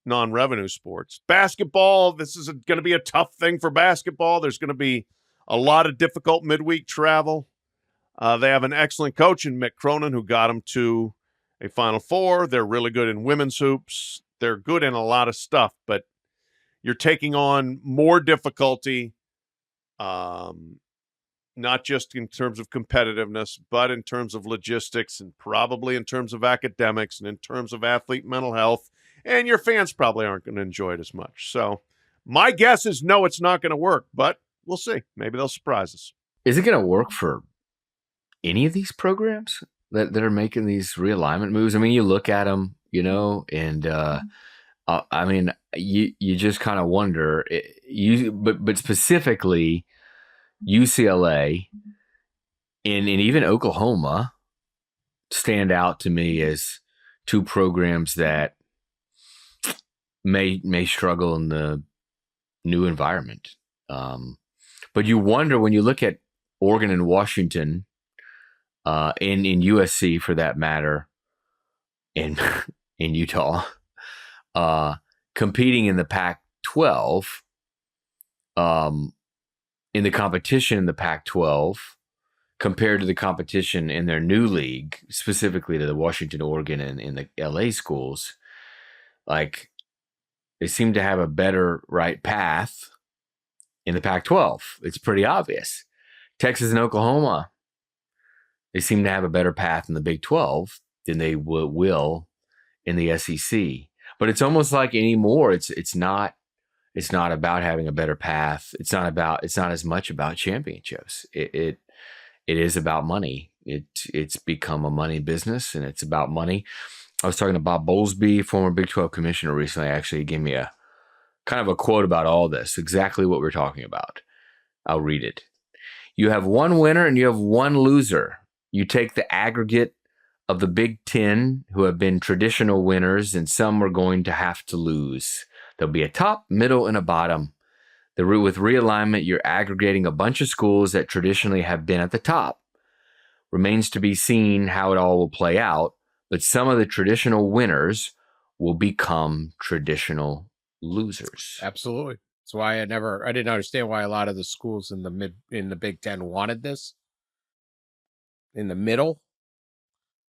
non-revenue sports. Basketball, this is going to be a tough thing for basketball. There's going to be a lot of difficult midweek travel. They have an excellent coach in Mick Cronin who got them to a Final Four. They're really good in women's hoops. They're good in a lot of stuff, but you're taking on more difficulty, not just in terms of competitiveness, but in terms of logistics and probably in terms of academics and in terms of athlete mental health. And your fans probably aren't going to enjoy it as much. So my guess is no, it's not going to work, but we'll see. Maybe they'll surprise us. Is it going to work for any of these programs that are making these realignment moves? I mean, you look at them, and I mean, you just kind of wonder. But specifically, UCLA and even Oklahoma stand out to me as two programs that may struggle in the new environment. But you wonder when you look at Oregon and Washington, in USC for that matter, in Utah, competing in the Pac-12, in the competition in the Pac-12 compared to the competition in their new league, specifically to the Washington, Oregon, and in the LA schools, like they seem to have a better path in the Pac-12. It's pretty obvious. Texas and Oklahoma, they seem to have a better path in the Big 12 than they will in the SEC. But it's almost like anymore, it's not about having a better path. It's not as much about championships. It is about money. It's become a money business, and it's about money. I was talking to Bob Bowlesby, former Big 12 commissioner, recently. Actually, he gave me a kind of a quote about all this, exactly what we're talking about. I'll read it. You have one winner and you have one loser. You take the aggregate of the Big Ten, who have been traditional winners, and some are going to have to lose. There'll be a top, middle, and a bottom. With realignment, you're aggregating a bunch of schools that traditionally have been at the top. Remains to be seen how it all will play out, but some of the traditional winners will become traditional losers. Absolutely. That's why I didn't understand why a lot of the schools in the Big Ten wanted this in the middle.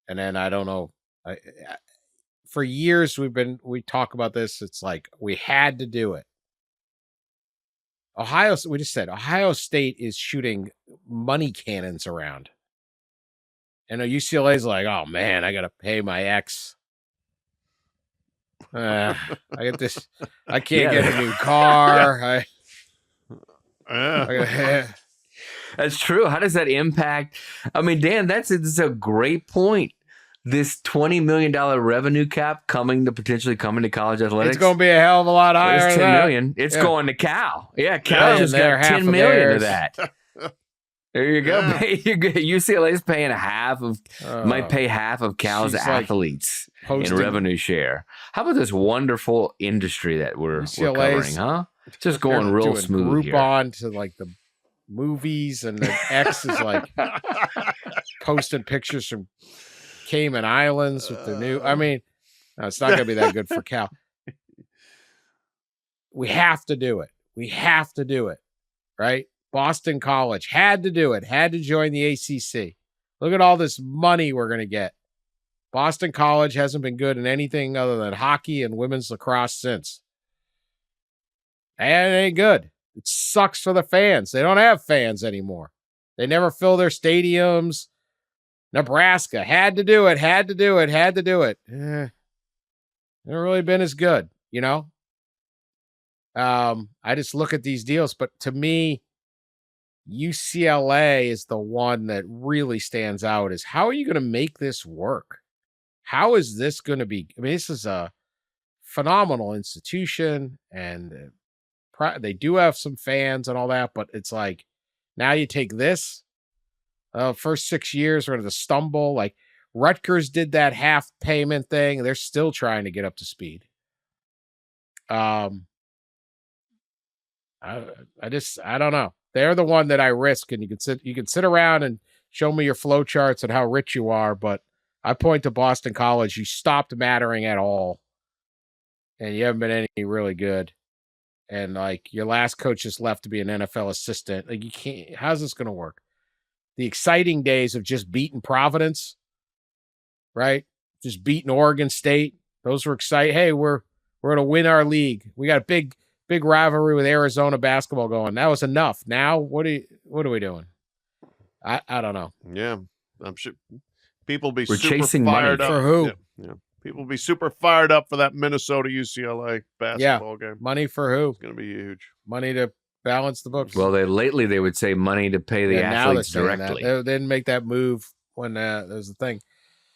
And then I don't know. For years we talk about this. It's like we had to do it. We just said Ohio State is shooting money cannons around. And UCLA's like, oh man, I gotta pay my ex. I get this. I can't get a new car. That's true. How does that impact? I mean, Dan, that's a great point. This $20 million revenue cap potentially coming to college athletics. It's going to be a hell of a lot higher. It's $10 million. It's going to Cal. Yeah, Cal just got $10 million of that. There you go. Yeah. UCLA's paying might pay half of Cal's athletes in revenue share. How about this wonderful industry that we're covering, huh? Just going real smooth here. Groupon to like the movies, and the ex is like posting pictures from Cayman Islands with their new. I mean, no, it's not going to be that good for Cal. We have to do it. We have to do it, right? Boston College had to do it, had to join the ACC. Look at all this money we're going to get. Boston College hasn't been good in anything other than hockey and women's lacrosse since. And it ain't good. It sucks for the fans. They don't have fans anymore. They never fill their stadiums. Nebraska had to do it, had to do it, had to do it. Never really been as good, you know? I just look at these deals, but to me, UCLA is the one that really stands out. Is how are you going to make this work? How is this going to be? I mean, this is a phenomenal institution, and they do have some fans and all that, but it's like, now you take this, first 6 years are going to stumble. Like Rutgers did that half payment thing. They're still trying to get up to speed. I don't know. They're the one that I risk, and you can sit around and show me your flow charts and how rich you are, but I point to Boston College. You stopped mattering at all, and you haven't been any really good. And like your last coach just left to be an NFL assistant. Like you can't. How's this going to work? The exciting days of just beating Providence, right? Just beating Oregon State. Those were exciting. Hey, we're going to win our league. We got a big rivalry with Arizona basketball going. That was enough. Now, what are we doing? I don't know. Yeah, I'm sure people be We're super chasing fired money. up. For who? Yeah. People be super fired up for that Minnesota UCLA basketball game. Money for who? It's going to be huge. Money to balance the books. Well, lately they would say money to pay the athletes directly. They didn't make that move when there was the thing.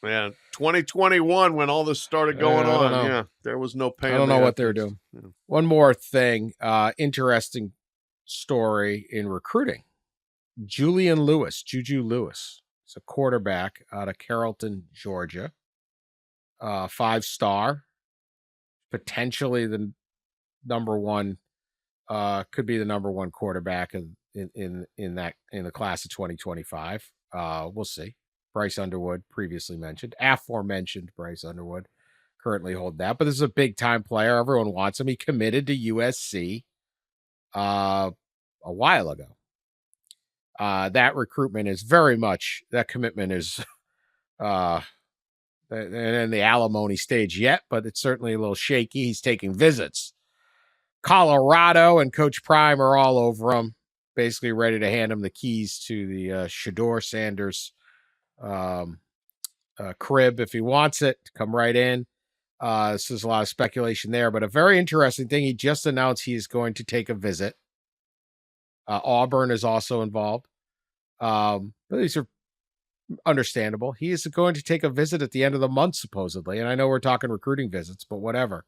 Yeah, 2021 when all this started going on. Yeah, there was no paying. I don't know what they were doing. Yeah. One more thing, interesting story in recruiting. Julian Lewis, Juju Lewis, is a quarterback out of Carrollton, Georgia. 5-star, potentially the number one, could be the number one quarterback in the class of 2025. We'll see. Bryce Underwood, previously mentioned, aforementioned Bryce Underwood, currently hold that. But this is a big time player. Everyone wants him. He committed to USC a while ago. That recruitment is very much, that commitment is in the alimony stage yet, but it's certainly a little shaky. He's taking visits. Colorado and Coach Prime are all over him, basically ready to hand him the keys to the Shedeur Sanders crib if he wants it to come right in. This is a lot of speculation there, but a very interesting thing. He just announced he is going to take a visit. Auburn is also involved. But these are understandable. He is going to take a visit at the end of the month, supposedly. And I know we're talking recruiting visits, but whatever.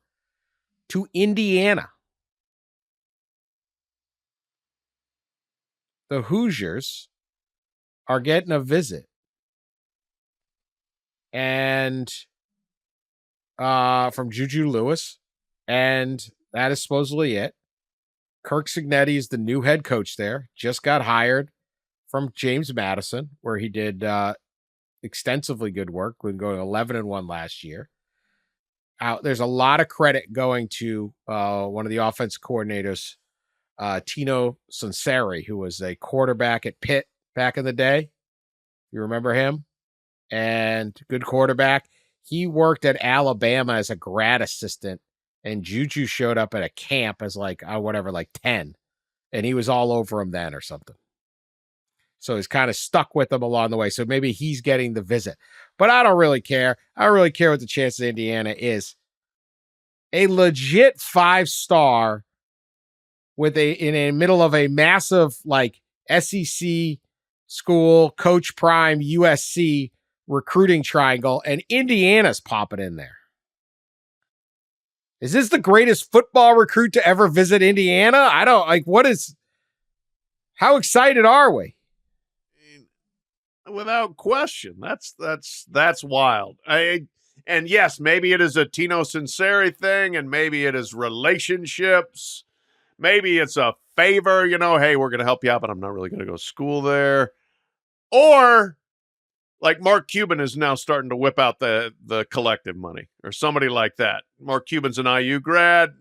To Indiana. The Hoosiers are getting a visit. And from Juju Lewis. And that is supposedly it. Kirk Cignetti is the new head coach there. Just got hired from James Madison, where he did extensively good work when going 11-1 last year. There's a lot of credit going to one of the offense coordinators, Tino Sunseri, who was a quarterback at Pitt back in the day. You remember him? And good quarterback. He worked at Alabama as a grad assistant, and Juju showed up at a camp as like 10, and he was all over him then or something. So he's kind of stuck with them along the way. So maybe he's getting the visit. But I don't really care. I don't really care what the chance of Indiana is. A legit 5-star with in a middle of a massive like SEC school, Coach Prime, USC recruiting triangle, and Indiana's popping in there. Is this the greatest football recruit to ever visit Indiana? I don't how excited are we? Without question. That's wild. And yes, maybe it is a Tino Sunseri thing, and maybe it is relationships. maybe it's a favor, hey, we're going to help you out, but I'm not really going to go to school there. Or like Mark Cuban is now starting to whip out the collective money, or somebody like that. Mark Cuban's an IU grad.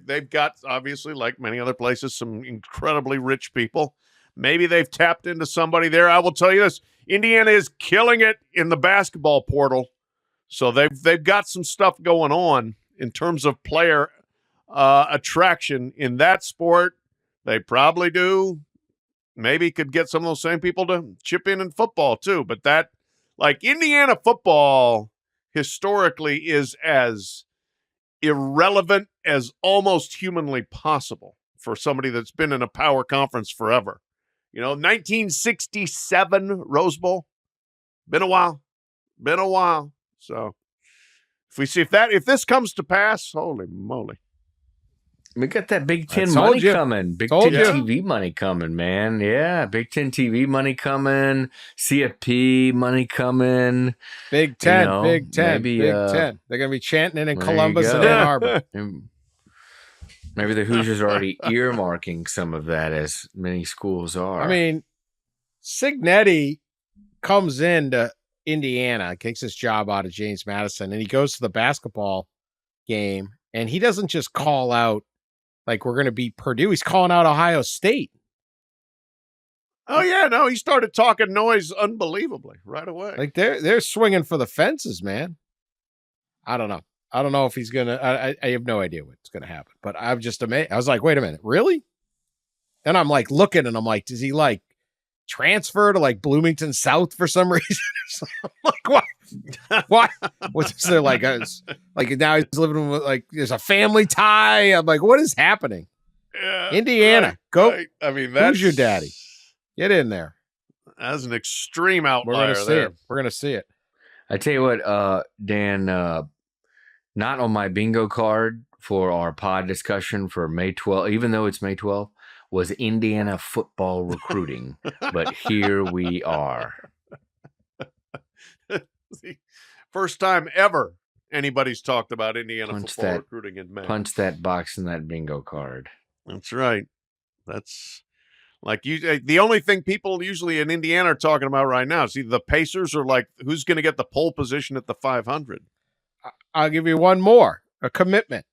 They've got, obviously, like many other places, some incredibly rich people. Maybe they've tapped into somebody there. I will tell you this: Indiana is killing it in the basketball portal, so they've got some stuff going on in terms of player attraction in that sport. They probably do. Maybe could get some of those same people to chip in football too, but that. Like, Indiana football historically is as irrelevant as almost humanly possible for somebody that's been in a power conference forever. 1967 Rose Bowl. Been a while. So if this comes to pass, holy moly. We got that Big Ten money coming. Big Ten TV money coming, man. Yeah, Big Ten TV money coming. CFP money coming. Big Ten, Big Ten, Big Ten. They're going to be chanting it in Columbus and Ann Arbor. Maybe the Hoosiers are already earmarking some of that, as many schools are. I mean, Cignetti comes into Indiana, takes his job out of James Madison, and he goes to the basketball game, and he doesn't just call out, like, we're going to beat Purdue. He's calling out Ohio State. Oh, yeah. No, he started talking noise unbelievably right away. Like, they're swinging for the fences, man. I don't know. I don't know if he's going to – I have no idea what's going to happen. But I'm just amazed. I was like, wait a minute. Really? Then I'm, like, looking, and I'm like, does he, like, transfer to, like, Bloomington South for some reason? I'm like, what? What? What's there, like now he's living with, like, there's a family tie. I'm like, what is happening? Yeah, Indiana, right, go. Right. I mean, that's who's your daddy? Get in there. That's an extreme outlier. We're gonna see it. We're gonna see it. I tell you what, Dan, not on my bingo card for our pod discussion for May 12th, even though it's May 12th, was Indiana football recruiting. But here we are. First time ever anybody's talked about Indiana football recruiting in May. Punch that box in that bingo card. That's right. That's like the only thing people usually in Indiana are talking about right now. See, the Pacers are like, who's going to get the pole position at the 500? I'll give you one more. A commitment.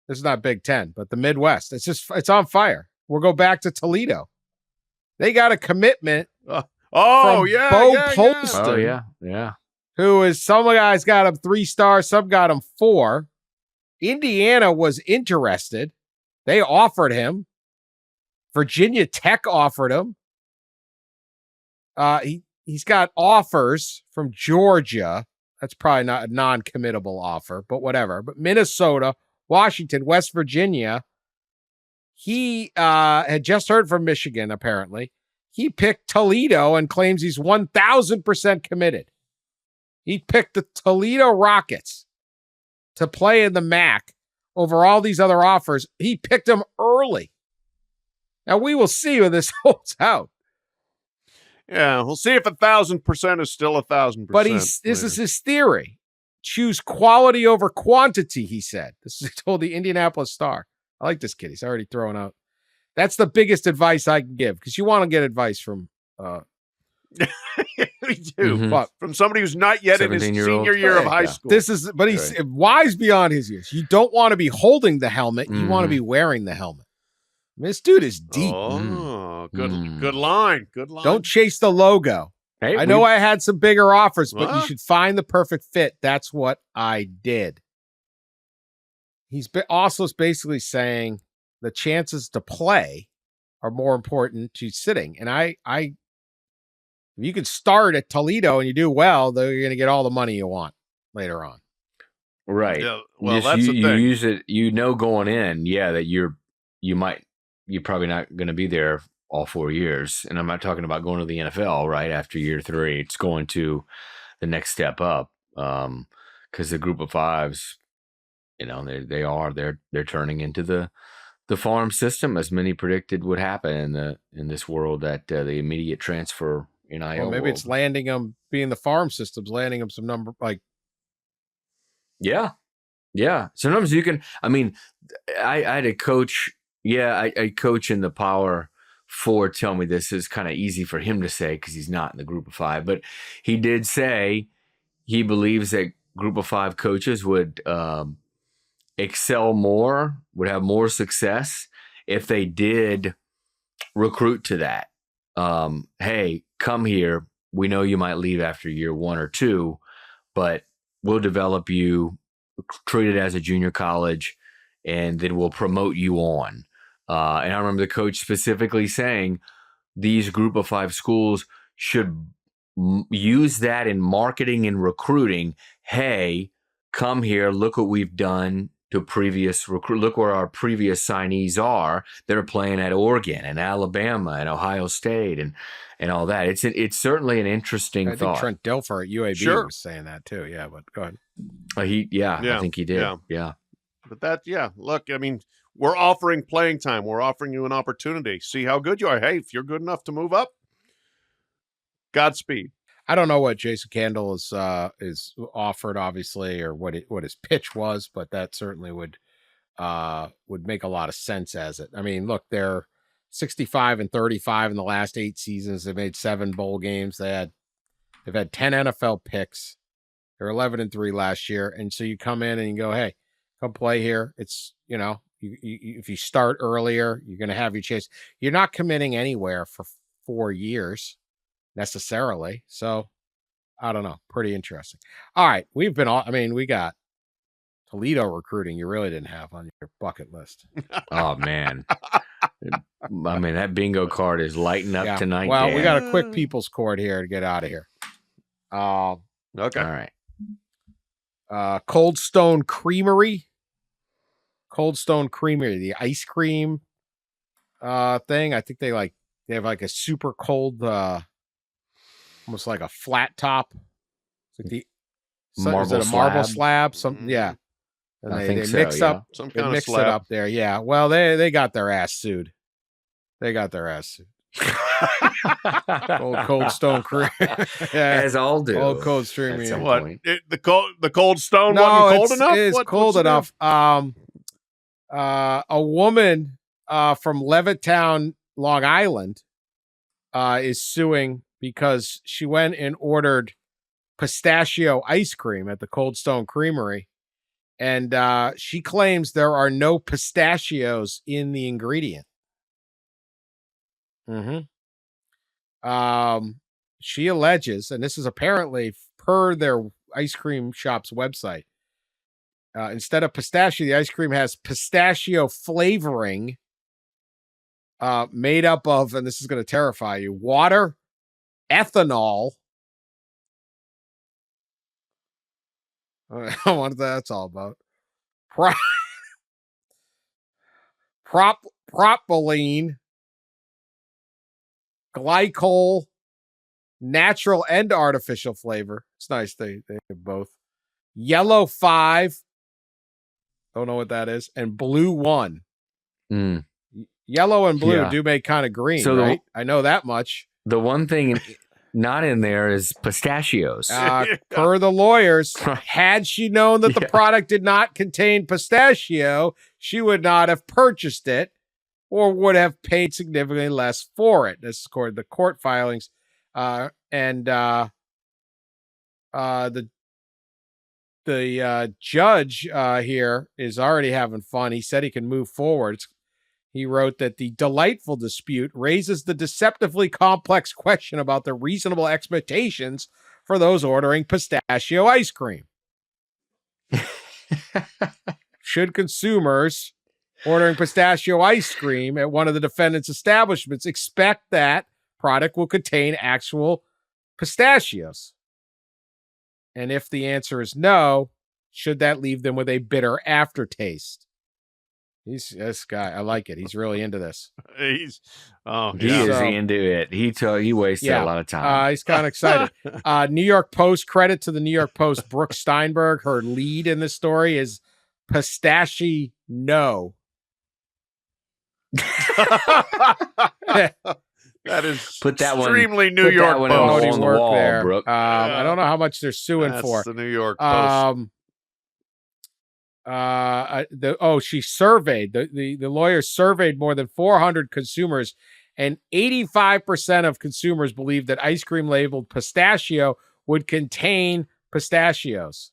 This is not Big Ten, but the Midwest. It's on fire. We'll go back to Toledo. They got a commitment. Bo Polston. Oh, yeah. Who is, some guys got him 3 stars, some got him 4. Indiana was interested. They offered him. Virginia Tech offered him. He's got offers from Georgia. That's probably not a non-committable offer, but whatever. But Minnesota, Washington, West Virginia. He had just heard from Michigan, apparently. He picked Toledo and claims he's 1,000% committed. He picked the Toledo Rockets to play in the MAC over all these other offers. He picked them early. Now, we will see when this holds out. Yeah, we'll see if 1,000% is still 1,000%. But this is his theory. Choose quality over quantity, he said. This is told the Indianapolis Star. I like this kid. He's already throwing out. That's the biggest advice I can give, because you want to get advice from we do. But from somebody who's not yet in his senior year of high school. But he's wise beyond his years. You don't want to be holding the helmet. You want to be wearing the helmet. I mean, this dude is deep. Oh, good line. Good line. Don't chase the logo. Hey, I know I had some bigger offers, but you should find the perfect fit. That's what I did. He's also basically saying the chances to play are more important to sitting. And if you can start at Toledo and you do well, then you're going to get all the money you want later on. Right. Yeah, well, that's the thing. You use it, going in, that you're probably not going to be there all 4 years. And I'm not talking about going to the NFL right after year 3. It's going to the next step up. Because the group of fives, they're turning into the farm system, as many predicted would happen in this world, that the immediate transfer in IO. Well, maybe it's landing them, being the farm systems, landing them some number like. Yeah. Sometimes you can. I mean, I had a coach Yeah, I coach in the Power Four. Tell me this is kind of easy for him to say because he's not in the Group of Five, but he did say he believes that Group of Five coaches would excel more, would have more success if they did recruit to that. Hey, come here. We know you might leave after year 1 or 2, but we'll develop you, treat it as a junior college, and then we'll promote you on. And I remember the coach specifically saying these Group of Five schools should use that in marketing and recruiting. Hey, come here. Look what we've done to previous recruit. Look where our previous signees are. They're playing at Oregon and Alabama and Ohio State and all that. It's certainly an interesting thought. I think Trent Dilfer at UAB was saying that too. Yeah, but go ahead. I think he did. Yeah. But look, I mean, we're offering playing time. We're offering you an opportunity. See how good you are. Hey, if you're good enough to move up, Godspeed. I don't know what Jason Candle is offered, obviously, or what his pitch was, but that certainly would make a lot of sense as it. I mean, look, they're 65-35 in the last 8 seasons. They've made 7 bowl games. They've had 10 NFL picks. They're 11-3 last year, and so you come in and you go, hey, come play here. It's you if you start earlier, you're going to have your chance. You're not committing anywhere for 4 years necessarily. So I don't know. Pretty interesting. All right. We got Toledo recruiting you really didn't have on your bucket list. Oh, man. I mean, that bingo card is lighting up tonight. Well, Dan. we got a quick people's court here to get out of here. Okay. All right. Cold Stone Creamery. Cold Stone Creamery, the ice cream thing. I think they have like a super cold, almost like a flat top. It's like marble slab? Something, yeah. And they mix up some kind mix of slab. it up there. Yeah. Well, they got their ass sued. Cold Stone Creamery. Yeah. As all do. Old Cold Stone Creamery. What? The Cold Stone wasn't cold enough? It's cold enough. A woman from Levittown, Long Island, is suing because she went and ordered pistachio ice cream at the Cold Stone Creamery, and she claims there are no pistachios in the ingredient. She alleges, and this is apparently per their ice cream shop's website, instead of pistachio, the ice cream has pistachio flavoring made up of, and this is going to terrify you, water, ethanol. I don't know what that's all about. Propylene, glycol, natural and artificial flavor. It's nice they have both. Yellow 5. Don't know what that is. And blue 1. Yellow and blue do make kind of green, so right? I know that much. The one thing not in there is pistachios. Per the lawyers, had she known that the product did not contain pistachio, she would not have purchased it or would have paid significantly less for it. This is according to the court filings. The judge here is already having fun. He said he can move forward. He wrote that the delightful dispute raises the deceptively complex question about the reasonable expectations for those ordering pistachio ice cream. Should consumers ordering pistachio ice cream at one of the defendant's establishments expect that product will contain actual pistachios? And if the answer is no, should that leave them with a bitter aftertaste? This guy, I like it. He's really into this. He is into it. He wasted a lot of time. He's kind of excited. New York Post, credit to the New York Post. Brooke Steinberg, her lead in this story is Pistachi-no. That is put that extremely one, New York Post on the wall, there. Brooke. I don't know how much they're suing for. That's the New York Post. She surveyed the lawyer surveyed more than 400 consumers, and 85% of consumers believe that ice cream labeled pistachio would contain pistachios.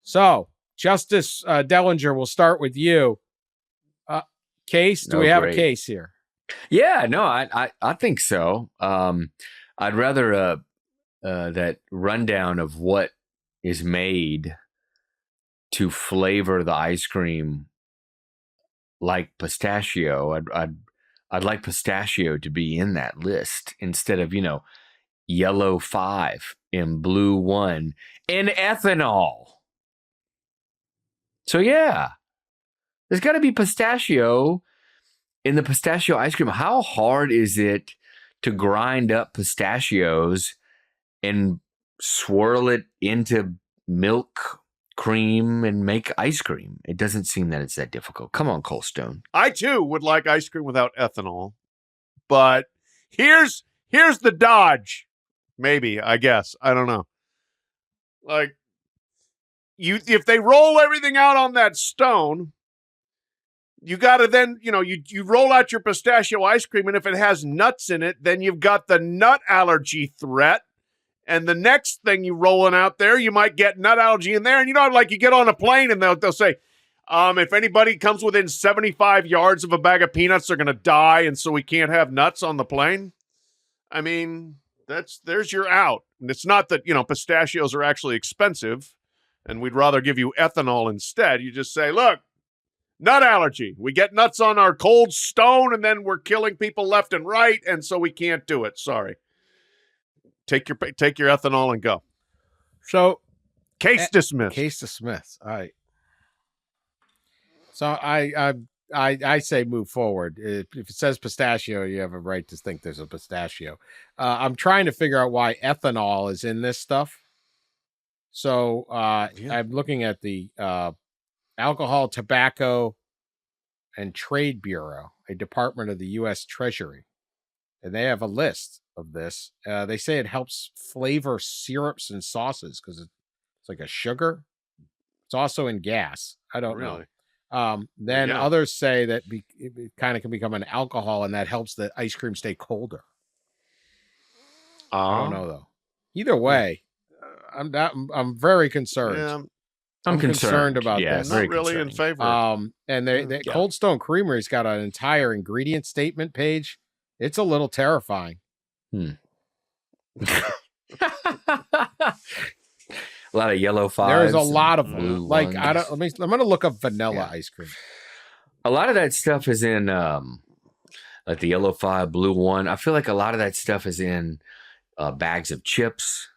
So, Justice Dellenger, we'll start with you. Case? Do we have a case here? Yeah, no, I think so. I'd rather that rundown of what is made to flavor the ice cream like pistachio. I'd like pistachio to be in that list instead of, yellow 5 and blue 1 and ethanol. So yeah, there's got to be pistachio in the pistachio ice cream. How hard is it to grind up pistachios and swirl it into milk, cream, and make ice cream? It doesn't seem that it's that difficult. Come on, Cold Stone. I too would like ice cream without ethanol, but here's the dodge. Maybe, I guess. I don't know. Like, if they roll everything out on that stone, you got to then, you roll out your pistachio ice cream, and if it has nuts in it, then you've got the nut allergy threat. And the next thing you rolling out there, you might get nut allergy in there. And like you get on a plane and they'll say, if anybody comes within 75 yards of a bag of peanuts, they're going to die. And so we can't have nuts on the plane. I mean, there's your out. And it's not that, pistachios are actually expensive and we'd rather give you ethanol instead. You just say, look, nut allergy. We get nuts on our Cold Stone and then we're killing people left and right. And so we can't do it. Sorry. Take your ethanol and go. So, case dismissed. Case dismissed. All right. So I say move forward. If it says pistachio, you have a right to think there's a pistachio. I'm trying to figure out why ethanol is in this stuff. So I'm looking at the Alcohol, Tobacco, and Trade Bureau, a department of the U.S. Treasury, and they have a list of this. They say it helps flavor syrups and sauces because it's like a sugar. It's also in gas. I don't know. Then others say that it kind of can become an alcohol, and that helps the ice cream stay colder. I don't know though. Either way, I'm very concerned. Yeah, I'm concerned about this. I'm not really in favor. And they Cold Stone Creamery's got an entire ingredient statement page. It's a little terrifying. A lot of yellow 5s. There's a lot of blue like ones. I'm going to look up vanilla ice cream. A lot of that stuff is in like the yellow 5, blue 1. I feel like a lot of that stuff is in bags of chips.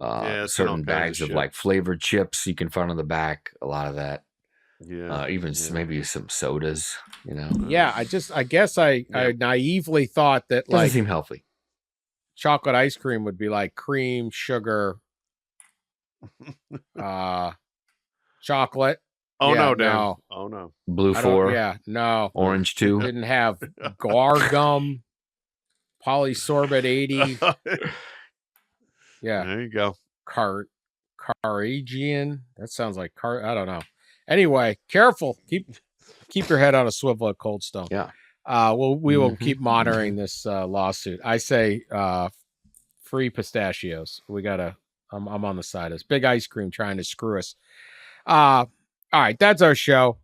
Certain bags of like flavored chips you can find on the back. A lot of that. Maybe some sodas. Yeah, I guess I naively thought that doesn't seem healthy. Chocolate ice cream would be like cream, sugar, chocolate. Oh, yeah, no, Dan. No. Oh, no. Blue 4. Yeah, no. Orange 2. Didn't have guar gum, polysorbate 80. Yeah. There you go. Caragian. That sounds like I don't know. Anyway, careful. Keep your head on a swivel at Cold Stone. Yeah. We will keep monitoring this lawsuit. I say free pistachios. I'm on the side of this. Big ice cream trying to screw us. All right, that's our show.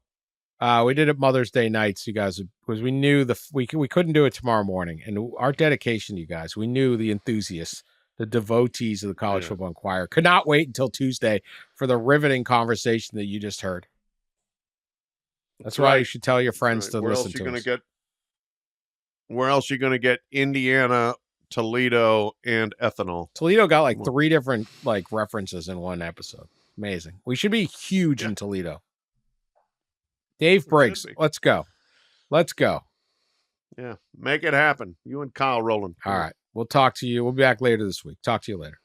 We did it Mother's Day nights, you guys, because we knew we couldn't do it tomorrow morning. And our dedication to you guys, we knew the enthusiasts, the devotees of the College Football Enquirer could not wait until Tuesday for the riveting conversation that you just heard. That's why you should tell your friends to listen to us. Where else are you going to get Indiana, Toledo, and ethanol? Toledo got like 3 different references in one episode. Amazing. We should be huge in Toledo. Dave Briggs, let's go. Yeah, make it happen. You and Kyle rolling. All right. We'll talk to you. We'll be back later this week. Talk to you later.